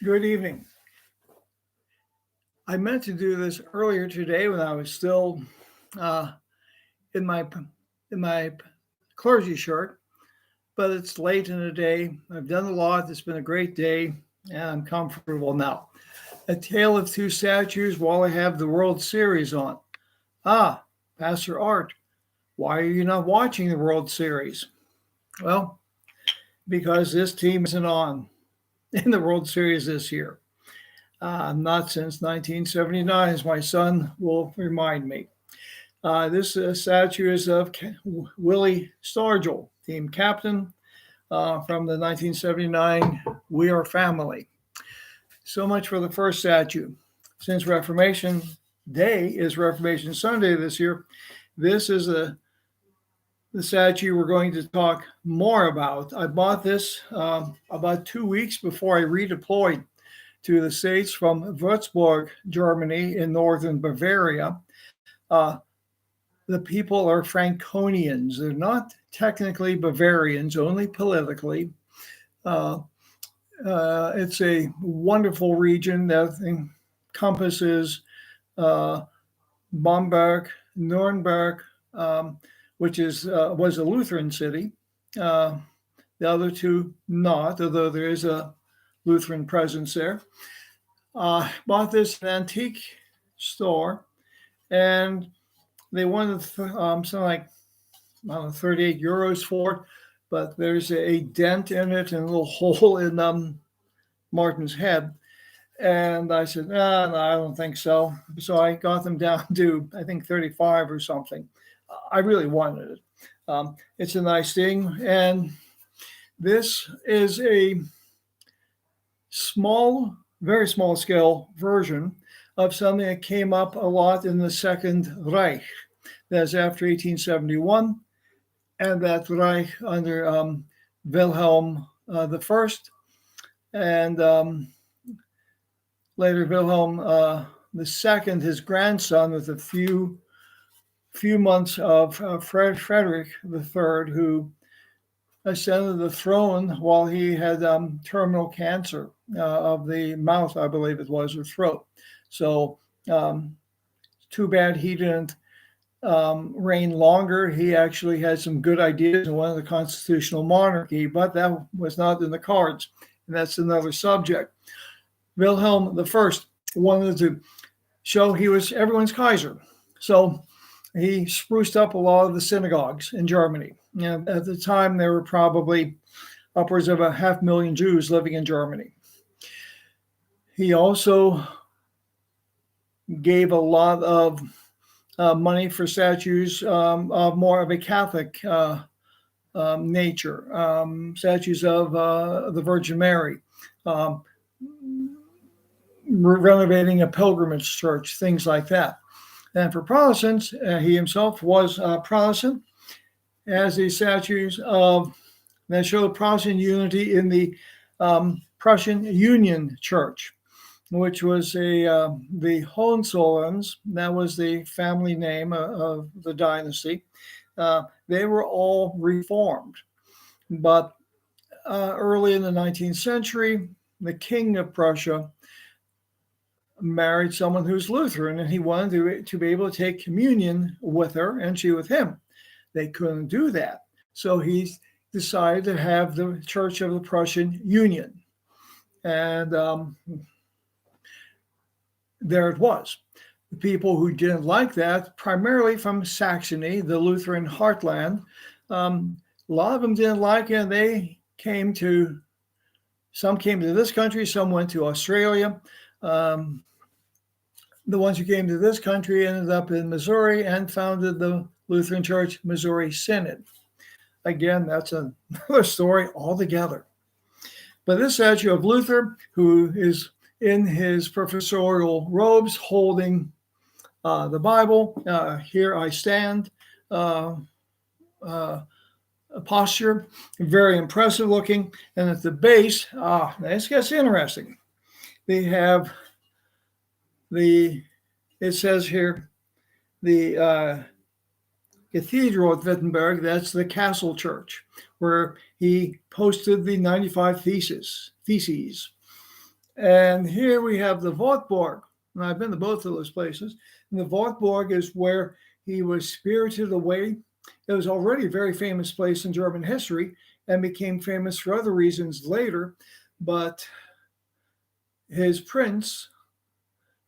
Good evening. I meant to do this earlier today when I was still uh, in my clergy shirt, but it's late in the day. I've done a lot. It's been a great day, and I'm comfortable now. A tale of two statues while I have the World Series on. Ah, Pastor Art, why are you not watching the World Series? Well, because this team isn't on in the World Series this year. Not since 1979, as my son will remind me. This statue is of Willie Stargell, team captain from the 1979 We Are Family. So much for the first statue. Since Reformation Day is Reformation Sunday this year, this is the statue we're going to talk more about. I bought this about 2 weeks before I redeployed to the States from Würzburg, Germany, in northern Bavaria. The people are Franconians. They're not technically Bavarians, only politically. It's a wonderful region that encompasses Bamberg, Nuremberg, which was a Lutheran city. The other two not, although there is a Lutheran presence there. Bought this antique store, and they wanted something like 38 euros for it, but there's a dent in it and a little hole in Martin's head. And I said, no, I don't think so. So I got them down to, I think, 35 or something. I really wanted it. It's a nice thing. And this is a very small scale version of something that came up a lot in the Second Reich. That's after 1871, and that Reich under Wilhelm I, and later Wilhelm II, his grandson, with a few months of Frederick III, who ascended the throne while he had terminal cancer of the mouth, I believe it was, or throat. So too bad he didn't reign longer. He actually had some good ideas and wanted the constitutional monarchy, but that was not in the cards, and that's another subject. Wilhelm I wanted to show he was everyone's Kaiser, so he spruced up a lot of the synagogues in Germany. At the time, there were probably upwards of 500,000 Jews living in Germany. He also gave a lot of money for statues of more of a Catholic nature, statues of the Virgin Mary, renovating a pilgrimage church, things like that. And for Protestants, he himself was Protestant, as these statues that show Protestant unity in the Prussian Union Church, which was the Hohenzollerns. That was the family name of the dynasty. They were all reformed. But early in the 19th century, the king of Prussia married someone who's Lutheran, and he wanted to be able to take communion with her and she with him. They couldn't do that. So he decided to have the Church of the Prussian Union. And there it was. The people who didn't like that, primarily from Saxony, the Lutheran heartland, a lot of them didn't like it, and some came to this country, some went to Australia. The ones who came to this country ended up in Missouri and founded the Lutheran Church Missouri Synod. Again, that's another story altogether. But this statue of Luther, who is in his professorial robes holding the Bible, here I stand, posture, very impressive looking. And at the base, this gets interesting. They have it says here, the Cathedral at Wittenberg, that's the castle church, where he posted the 95 Theses. And here we have the Wartburg. And I've been to both of those places. And the Wartburg is where he was spirited away. It was already a very famous place in German history and became famous for other reasons later. But his prince,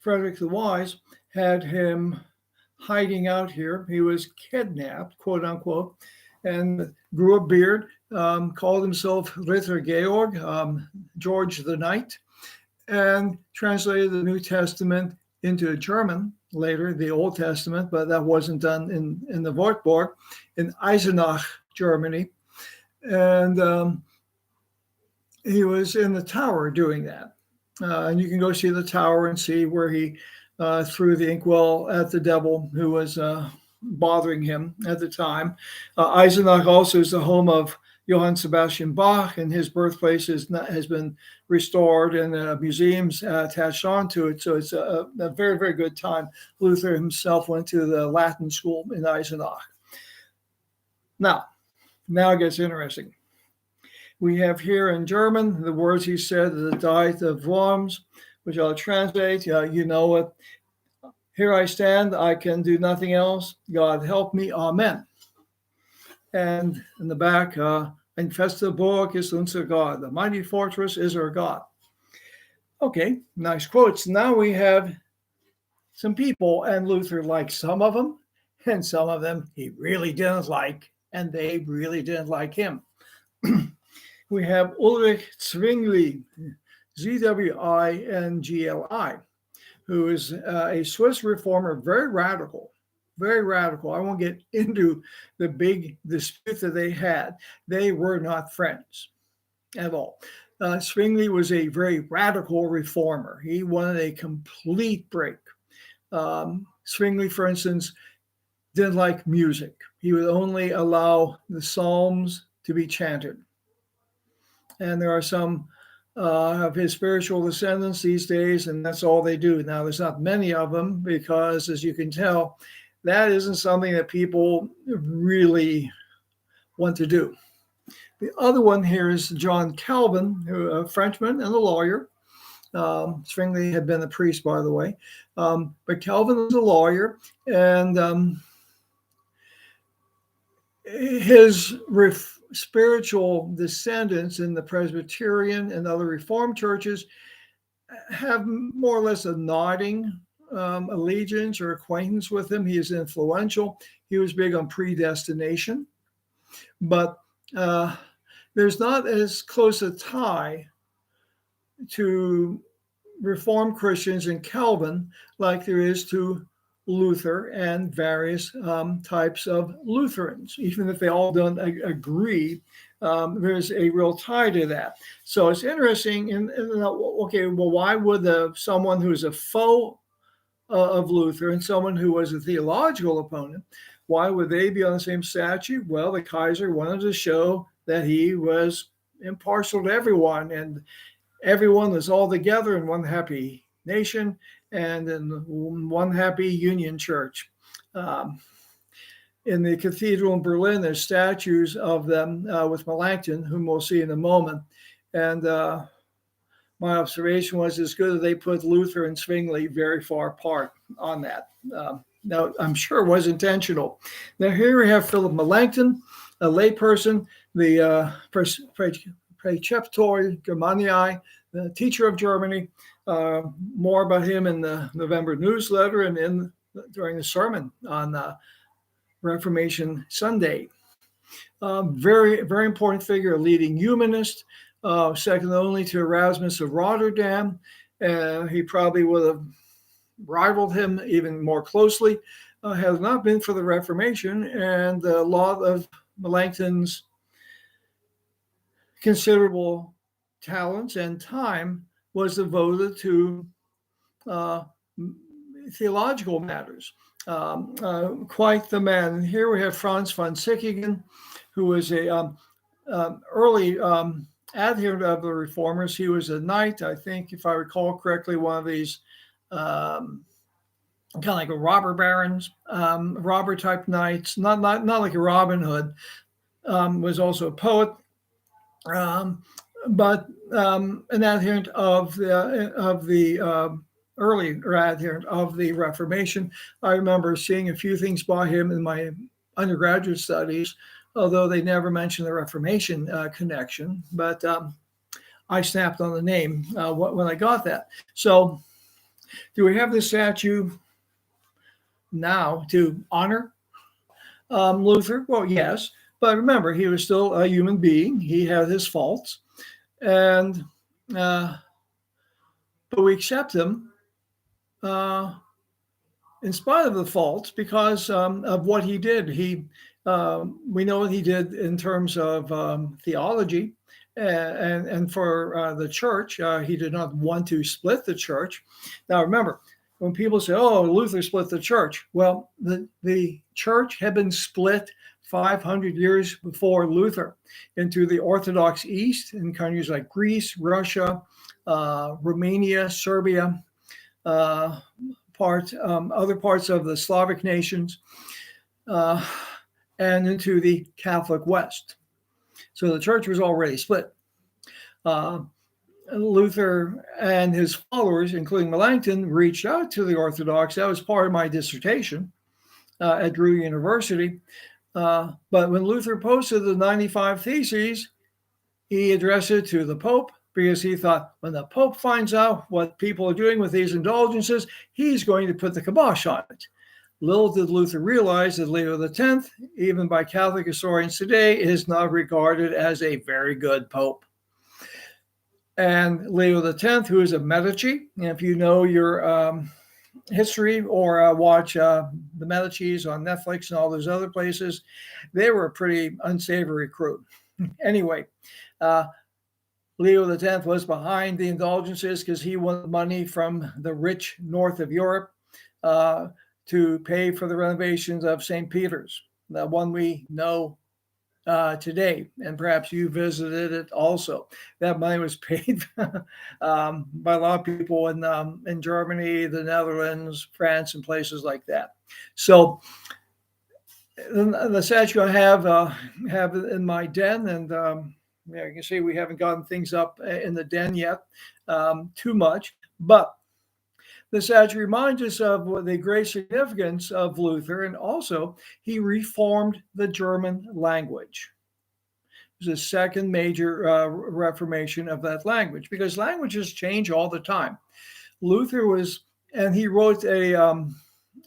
Frederick the Wise, had him hiding out here. He was kidnapped, quote unquote, and grew a beard, called himself Ritter Georg, George the Knight, and translated the New Testament into German later, the Old Testament, but that wasn't done in the Wartburg, in Eisenach, Germany. And he was in the tower doing that. And you can go see the tower and see where he threw the inkwell at the devil who was bothering him at the time. Eisenach also is the home of Johann Sebastian Bach, and his birthplace has been restored and museums attached onto it. So it's a very, very good time. Luther himself went to the Latin school in Eisenach. Now it gets interesting. We have here in German the words he said, the Diet of Worms, which I'll translate. You know it. Here I stand, I can do nothing else. God help me, Amen. And in the back, ein feste Burg ist unser Gott. The mighty fortress is our God. Okay, nice quotes. Now we have some people, and Luther liked some of them, and some of them he really didn't like, and they really didn't like him. We have Ulrich Zwingli, Zwingli, who is a Swiss reformer, very radical, very radical. I won't get into the big dispute that they had. They were not friends at all. Zwingli was a very radical reformer. He wanted a complete break. Zwingli, for instance, didn't like music. He would only allow the Psalms to be chanted. And there are some of his spiritual descendants these days, and that's all they do. Now, there's not many of them because, as you can tell, that isn't something that people really want to do. The other one here is John Calvin, a Frenchman and a lawyer. Zwingli had been a priest, by the way. But Calvin was a lawyer, and his spiritual descendants in the Presbyterian and other Reformed churches have more or less a nodding allegiance or acquaintance with him. He is influential. He was big on predestination, but there's not as close a tie to Reformed Christians in Calvin like there is to Luther and various types of Lutherans. Even if they all don't agree, there's a real tie to that. So it's interesting. Okay, well, why would someone who's a foe of Luther and someone who was a theological opponent, why would they be on the same statute? Well, the Kaiser wanted to show that he was impartial to everyone, and everyone was all together in one happy nation and in one happy Union Church. In the cathedral in Berlin, there's statues of them with Melanchthon, whom we'll see in a moment. And my observation was it's good that they put Luther and Zwingli very far apart on that. Now, I'm sure it was intentional. Now, here we have Philip Melanchthon, a layperson, the Preceptor Germaniae, the teacher of Germany. More about him in the November newsletter and during the sermon on Reformation Sunday. Very, very important figure, a leading humanist, second only to Erasmus of Rotterdam. He probably would have rivaled him even more closely had it not been for the Reformation, and a lot of Melanchthon's considerable talents and time was devoted to theological matters. Quite the man. And here we have Franz von Sickingen, who was a early adherent of the Reformers. He was a knight, I think, if I recall correctly, one of these kind of like a robber barons, robber type knights, not like a Robin Hood. Was also a poet, but an adherent of the early adherent of the Reformation. I remember seeing a few things by him in my undergraduate studies, although they never mentioned the Reformation connection. But I snapped on the name when I got that. So, do we have this statue now to honor Luther? Well, yes. But remember, he was still a human being. He had his faults. And but we accept him in spite of the faults because of what he did. We know what he did in terms of theology, and for the church, he did not want to split the church. Now, remember, when people say, "Oh, Luther split the church," well, the church had been split 500 years before Luther into the Orthodox East in countries like Greece, Russia, Romania, Serbia, other parts of the Slavic nations, and into the Catholic West. So the church was already split. Luther and his followers, including Melanchthon, reached out to the Orthodox. That was part of my dissertation at Drew University. But when Luther posted the 95 Theses, he addressed it to the Pope because he thought when the Pope finds out what people are doing with these indulgences, he's going to put the kibosh on it. Little did Luther realize that Leo X, even by Catholic historians today, is not regarded as a very good Pope. And Leo X, who is a Medici, and if you know your history or watch the Medicis on Netflix and all those other places, they were a pretty unsavory crew. Anyway, Leo X was behind the indulgences because he wanted money from the rich north of Europe to pay for the renovations of St. Peter's, the one we know today, and perhaps you visited it also. That money was paid by a lot of people in Germany, the Netherlands, France, and places like that. So the statue I have in my den, and you can see we haven't gotten things up in the den yet too much, but the statue reminds us of the great significance of Luther, and also he reformed the German language. It was the second major reformation of that language, because languages change all the time. Luther he wrote I'm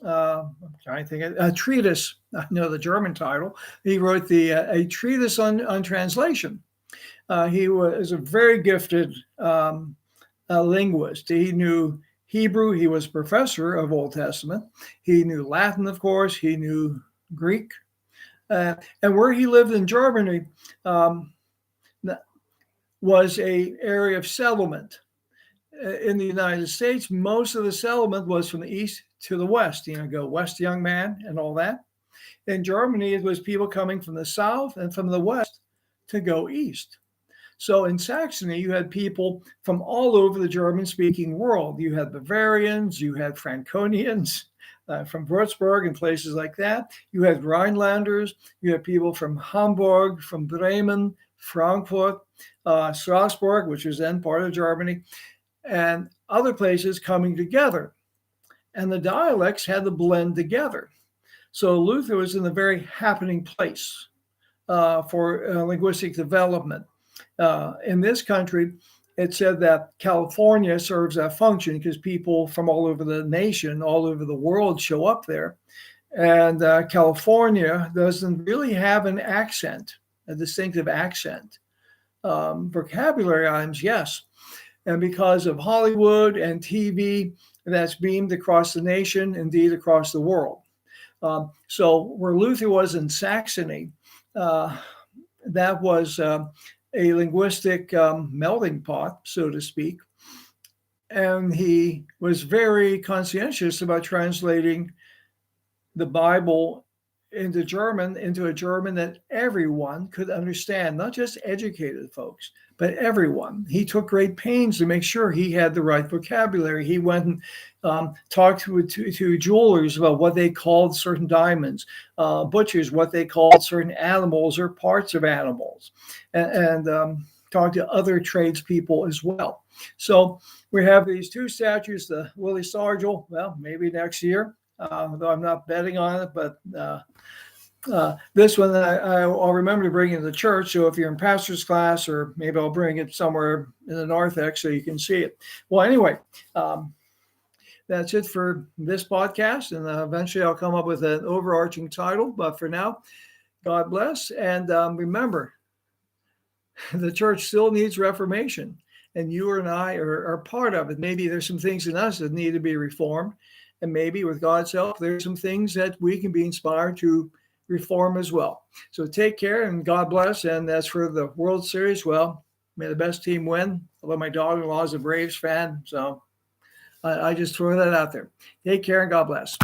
trying to think, a treatise. I know the German title. He wrote a treatise on translation. He was a very gifted linguist. He knew Hebrew. He was professor of Old Testament. He knew Latin, of course. He knew Greek. And where he lived in Germany was an area of settlement. In the United States, most of the settlement was from the east to the west. Go west, young man, and all that. In Germany, it was people coming from the south and from the west to go east. So in Saxony, you had people from all over the German-speaking world. You had Bavarians, you had Franconians from Würzburg and places like that. You had Rhinelanders, you had people from Hamburg, from Bremen, Frankfurt, Strasbourg, which was then part of Germany, and other places coming together. And the dialects had to blend together. So Luther was in a very happening place for linguistic development. In this country, it said that California serves that function because people from all over the nation, all over the world show up there. And California doesn't really have an accent, a distinctive accent. Vocabulary items, yes. And because of Hollywood and TV, that's beamed across the nation, indeed across the world. So where Luther was in Saxony, that was a linguistic melting pot, so to speak. And he was very conscientious about translating the Bible into a German that everyone could understand, not just educated folks, but everyone. He took great pains to make sure he had the right vocabulary. He went and talked to jewelers about what they called certain diamonds, butchers, what they called certain animals or parts of animals. And talk to other tradespeople as well. So we have these two statues, the Willie Sargel, well, maybe next year, though I'm not betting on it, but this one I'll remember to bring into the church. So if you're in pastor's class, or maybe I'll bring it somewhere in the narthex so you can see it. Well, anyway, that's it for this podcast. And eventually I'll come up with an overarching title. But for now, God bless. And remember, the church still needs reformation. And you and I are part of it. Maybe there's some things in us that need to be reformed. And maybe with God's help, there's some things that we can be inspired to reform as well. So take care and God bless. And as for the World Series, well, may the best team win. Although my daughter-in-law is a Braves fan, so I just throw that out there. Take care and God bless.